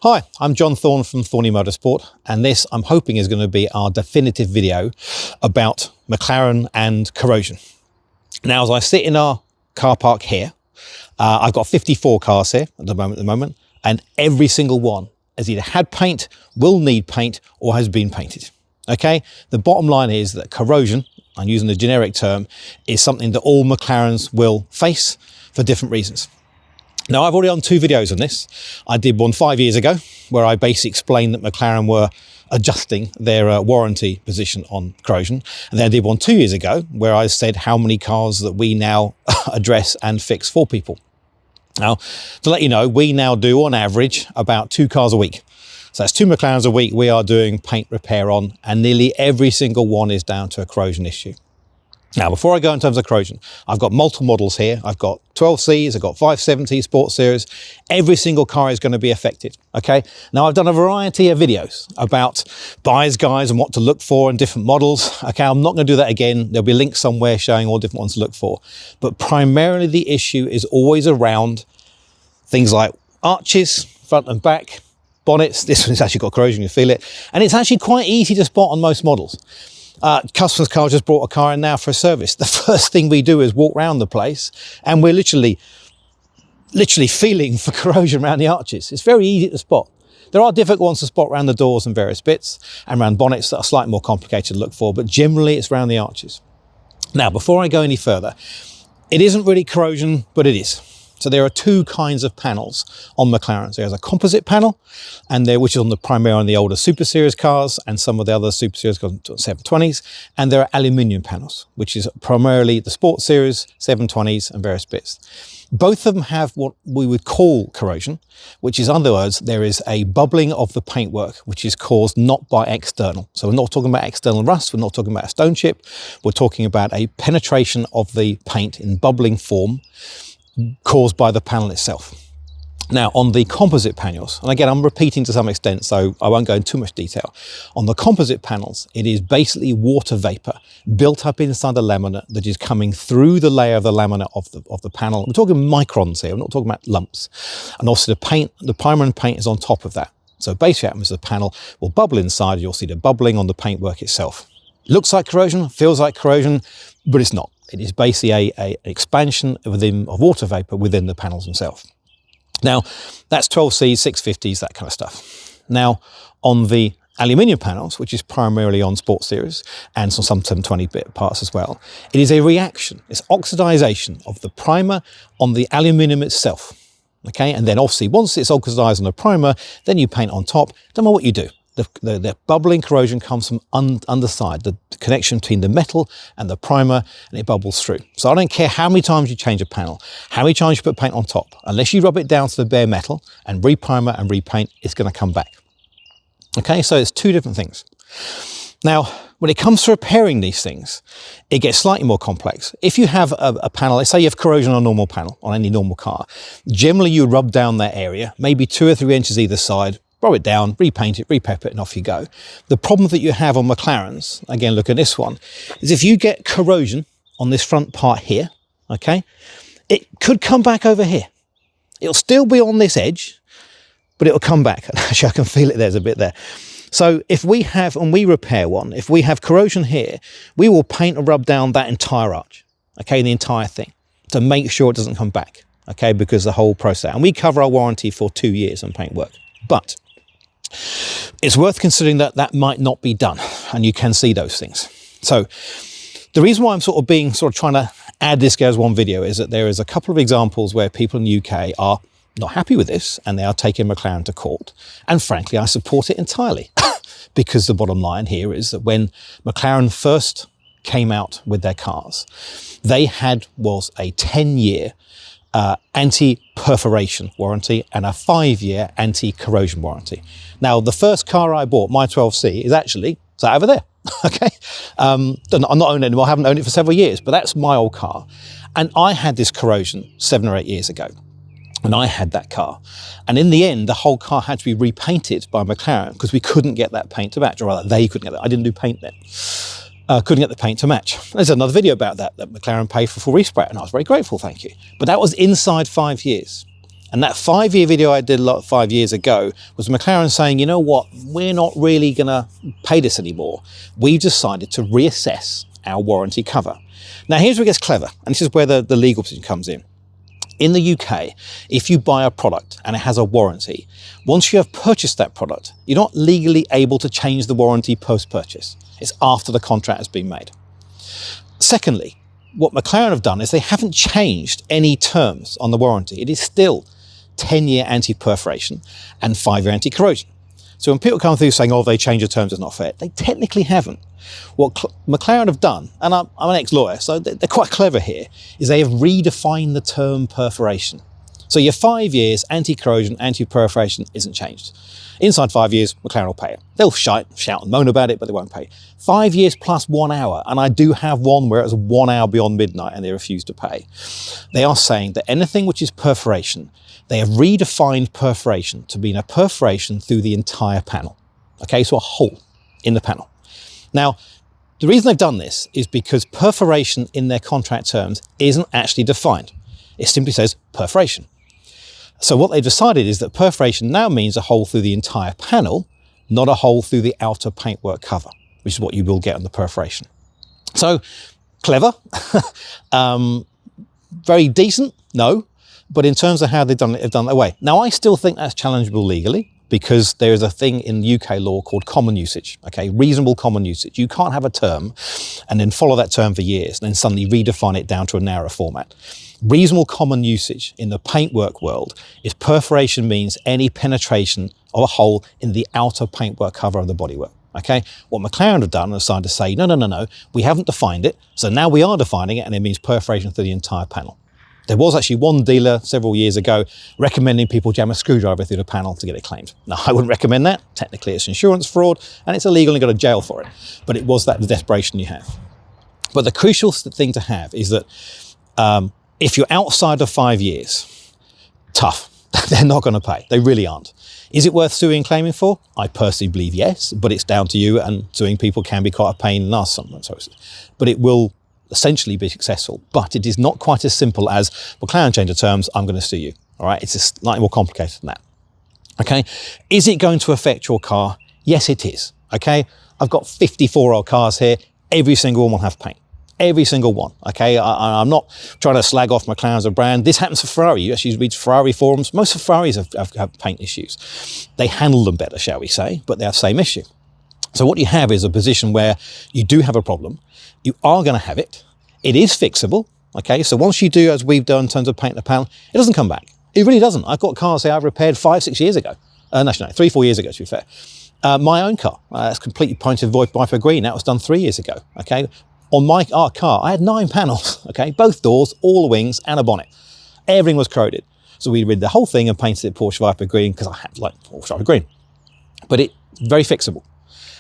Hi, I'm John Thorne from Thorny Motorsport, and this I'm hoping is going to be our definitive video about McLaren and corrosion. Now, as I sit in our car park here, I've got 54 cars here at the moment, and every single one has either had paint, will need paint, or has been painted. Okay, the bottom line is that corrosion, I'm using the generic term, is something that all McLarens will face for different reasons. Now, I've already done 2 videos on this. I did one 5 years ago where I basically explained that McLaren were adjusting their warranty position on corrosion. And then I did one 2 years ago where I said how many cars that we now address and fix for people. Now, to let you know, we now do on average about 2 cars a week. So that's 2 McLarens a week we are doing paint repair on, and nearly every single one is down to a corrosion issue. Now, before I go in terms of corrosion, I've got multiple models here. I've got 12Cs, I've got 570 Sport Series. Every single car is going to be affected, okay? Now, I've done a variety of videos about buyer's guides and what to look for in different models. Okay, I'm not going to do that again. There'll be links somewhere showing all different ones to look for. But primarily the issue is always around things like arches, front and back, bonnets. This one's actually got corrosion, you feel it. And it's actually quite easy to spot on most models. Customer's car just brought a car in now for a service. The first thing we do is walk around the place and we're literally feeling for corrosion around the arches. It's very easy to spot. There are difficult ones to spot around the doors and various bits and around bonnets that are slightly more complicated to look for, but generally it's around the arches. Now, before I go any further, it isn't really corrosion, but it is. So there are 2 kinds of panels on McLaren. There's a composite panel, which is on primarily on the older Super Series cars and some of the other Super Series 720s. And there are aluminium panels, which is primarily the Sport Series, 720s and various bits. Both of them have what we would call corrosion, which is, in other words, there is a bubbling of the paintwork, which is caused not by external. So we're not talking about external rust, we're not talking about a stone chip, we're talking about a penetration of the paint in bubbling form, caused by the panel itself. Now, on the composite panels, and again, I'm repeating to some extent, so I won't go into too much detail. On the composite panels, it is basically water vapor built up inside the laminate that is coming through the layer of the laminate of the panel. We're talking microns here, we're not talking about lumps. And also the primer and paint is on top of that. So basically what happens is the panel will bubble inside, you'll see the bubbling on the paintwork itself. Looks like corrosion, feels like corrosion, but it's not. It is basically an expansion of water vapor within the panels themselves. Now, that's 12Cs, 650s, that kind of stuff. Now, on the aluminium panels, which is primarily on Sport Series and some 720-bit parts as well, it is a reaction. It's oxidization of the primer on the aluminium itself. Okay, and then obviously once it's oxidized on the primer, then you paint on top. Don't know what you do. The bubbling corrosion comes from underside, the connection between the metal and the primer, and it bubbles through. So I don't care how many times you change a panel, how many times you put paint on top, unless you rub it down to the bare metal and reprimer and repaint, it's going to come back. Okay, so it's 2 different things. Now, when it comes to repairing these things, it gets slightly more complex. If you have a panel, let's say you have corrosion on a normal panel, on any normal car, generally you rub down that area, maybe 2 or 3 inches either side, rub it down, repaint it, repep it, and off you go. The problem that you have on McLarens, again, look at this one, is if you get corrosion on this front part here, okay, it could come back over here. It'll still be on this edge, but it'll come back. Actually, I can feel it, there's a bit there. So if we have, and we repair one, if we have corrosion here, we will paint and rub down that entire arch, okay, the entire thing, to make sure it doesn't come back, okay, because the whole process. And we cover our warranty for 2 years on paintwork. But it's worth considering that that might not be done, and you can see those things. So the reason why I'm sort of trying to add this as one video is that there is a couple of examples where people in the UK are not happy with this and they are taking McLaren to court. And frankly, I support it entirely because the bottom line here is that when McLaren first came out with their cars, they was a 10-year anti-perforation warranty and a 5-year anti-corrosion warranty. Now, the first car I bought, my 12C, is actually over there. Okay, I'm not owning it anymore. I haven't owned it for several years, but that's my old car. And I had this corrosion 7 or 8 years ago. And I had that car. And in the end, the whole car had to be repainted by McLaren because we couldn't get that paint to match, or rather, they couldn't get that. I didn't do paint then. Couldn't get the paint to match. There's another video about that McLaren paid for full respray, and I was very grateful, thank you. But that was inside 5 years. And that 5-year video I did 5 years ago was McLaren saying, you know what, we're not really going to pay this anymore. We've decided to reassess our warranty cover. Now, here's where it gets clever, and this is where the legal position comes in. In the UK, if you buy a product and it has a warranty, once you have purchased that product, you're not legally able to change the warranty post-purchase. It's after the contract has been made. Secondly, what McLaren have done is they haven't changed any terms on the warranty. It is still 10-year anti-perforation and 5-year anti-corrosion. So when people come through saying, oh, they changed the terms, it's not fair, they technically haven't. What McLaren have done, and I'm an ex-lawyer, so they're quite clever here, is they have redefined the term perforation. So your 5 years anti-corrosion, anti-perforation isn't changed. Inside 5 years, McLaren will pay it. They'll shout and moan about it, but they won't pay. 5 years plus 1 hour, and I do have one where it was 1 hour beyond midnight and they refused to pay. They are saying that anything which is perforation, they have redefined perforation to being a perforation through the entire panel. Okay, so a hole in the panel. Now, the reason they've done this is because perforation in their contract terms isn't actually defined. It simply says perforation. So what they've decided is that perforation now means a hole through the entire panel, not a hole through the outer paintwork cover, which is what you will get on the perforation. So, clever. Very decent? No. But in terms of how they've done it, they've done it that way. Now, I still think that's challengeable legally, because there is a thing in UK law called common usage, okay, reasonable common usage. You can't have a term and then follow that term for years and then suddenly redefine it down to a narrower format. Reasonable common usage in the paintwork world is perforation means any penetration of a hole in the outer paintwork cover of the bodywork, okay? What McLaren have done is decided to say, no, we haven't defined it, so now we are defining it, and it means perforation through the entire panel. There was actually one dealer several years ago recommending people jam a screwdriver through the panel to get it claimed. Now, I wouldn't recommend that. Technically, it's insurance fraud and it's illegal and you go to jail for it. But it was that the desperation you have. But the crucial thing to have is that if you're outside of 5 years, tough. They're not going to pay. They really aren't. Is it worth suing and claiming for? I personally believe yes, but it's down to you, and suing people can be quite a pain in the ass sometimes. But it will essentially be successful, but it is not quite as simple as McLaren change the terms, I'm going to sue you. All right, it's slightly more complicated than that. Okay, is it going to affect your car? Yes, it is. Okay, I've got 54-year-old cars here. Every single one will have paint. Every single one. Okay, I'm not trying to slag off McLaren as a brand. This happens for Ferrari. You actually read Ferrari forums. Most of Ferraris have paint issues. They handle them better, shall we say, but they have the same issue. So what you have is a position where you do have a problem. You are going to have it. It is fixable. Okay, so once you do, as we've done in terms of paint the panel, it doesn't come back. It really doesn't. I've got cars here I've repaired 5-6 years ago. No, 3-4 years ago, to be fair. My own car, that's completely painted void Viper green. That was done 3 years ago. Okay, on our car, I had 9 panels. Okay, both doors, all the wings, and a bonnet. Everything was corroded. So we did the whole thing and painted it Porsche Viper green because I had like Porsche Viper green. But it's very fixable.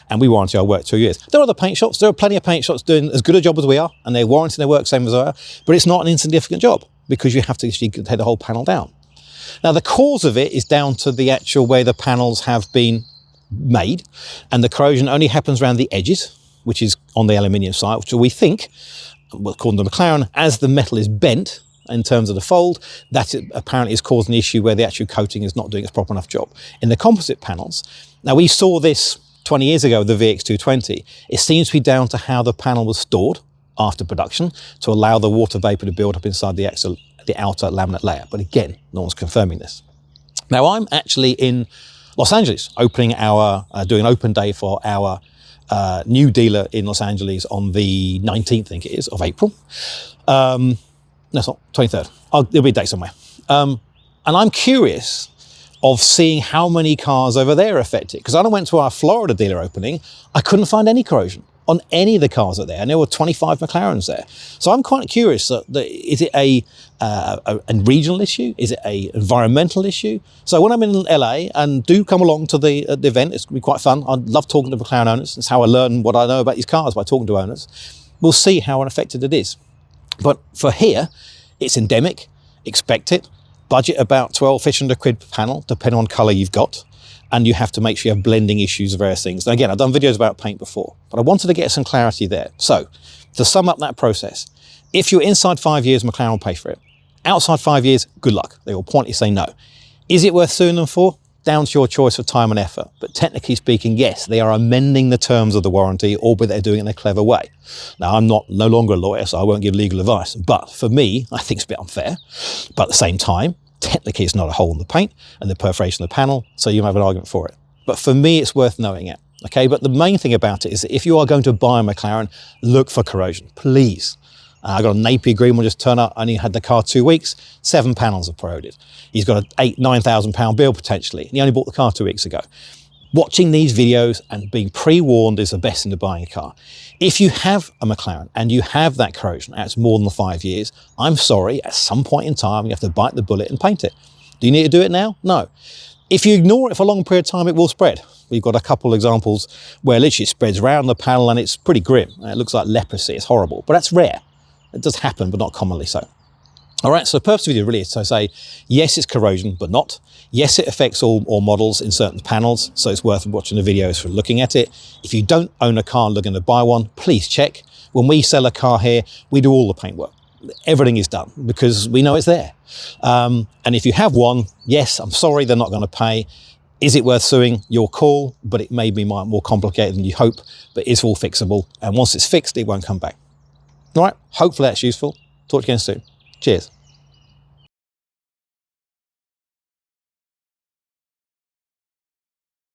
And we warranty our work 2 years. There are other paint shops. There are plenty of paint shops doing as good a job as we are, and they warranty their work same as we are. But it's not an insignificant job because you have to actually take the whole panel down. Now, the cause of it is down to the actual way the panels have been made, and the corrosion only happens around the edges, which is on the aluminium side, which we think, according to McLaren, as the metal is bent in terms of the fold, that apparently is causing an issue where the actual coating is not doing its proper enough job. In the composite panels, now we saw this 20 years ago with the VX220, it seems to be down to how the panel was stored after production to allow the water vapor to build up inside the outer laminate layer. But again, no one's confirming this. Now, I'm actually in Los Angeles, doing an open day for our new dealer in Los Angeles on the 19th, I think it is, of April. No, it's not, 23rd. There'll be a date somewhere. And I'm curious of seeing how many cars over there are affected. Because when I went to our Florida dealer opening, I couldn't find any corrosion on any of the cars that are there, and there were 25 McLarens there. So I'm quite curious, is it a regional issue? Is it an environmental issue? So when I'm in LA, and do come along to the event, it's going to be quite fun. I love talking to McLaren owners. It's how I learn what I know about these cars, by talking to owners. We'll see how unaffected it is. But for here, it's endemic, expect it. Budget about 1,200 quid per panel, depending on colour you've got. And you have to make sure you have blending issues of various things. Now, again, I've done videos about paint before, but I wanted to get some clarity there. So, to sum up that process, if you're inside 5 years, McLaren will pay for it. Outside 5 years, good luck. They will pointedly say no. Is it worth suing them for? Down to your choice of time and effort. But technically speaking, yes, they are amending the terms of the warranty, albeit they're doing it in a clever way. Now, I'm no longer a lawyer, so I won't give legal advice. But for me, I think it's a bit unfair. But at the same time, technically it's not a hole in the paint and the perforation of the panel, so you have an argument for it. But for me, it's worth knowing it. Okay, but the main thing about it is that if you are going to buy a McLaren, look for corrosion, please. I got a Napier green one just turn up, only had the car 2 weeks, 7 panels have corroded. He's got an £8,000–9,000 bill potentially, and he only bought the car 2 weeks ago. Watching these videos and being pre-warned is the best into buying a car. If you have a McLaren and you have that corrosion, and it's more than 5 years, I'm sorry, at some point in time, you have to bite the bullet and paint it. Do you need to do it now? No. If you ignore it for a long period of time, it will spread. We've got a couple of examples where literally it spreads around the panel and it's pretty grim. It looks like leprosy, it's horrible, but that's rare. It does happen, but not commonly so. All right, so the purpose of the video really is to say, yes, it's corrosion, but not. Yes, it affects all models in certain panels, so it's worth watching the videos for looking at it. If you don't own a car and looking to buy one, please check. When we sell a car here, we do all the paintwork. Everything is done because we know it's there. And if you have one, yes, I'm sorry, they're not going to pay. Is it worth suing? Your call, but it may be more complicated than you hope, but it's all fixable. And once it's fixed, it won't come back. All right, hopefully that's useful. Talk to you again soon. Cheers.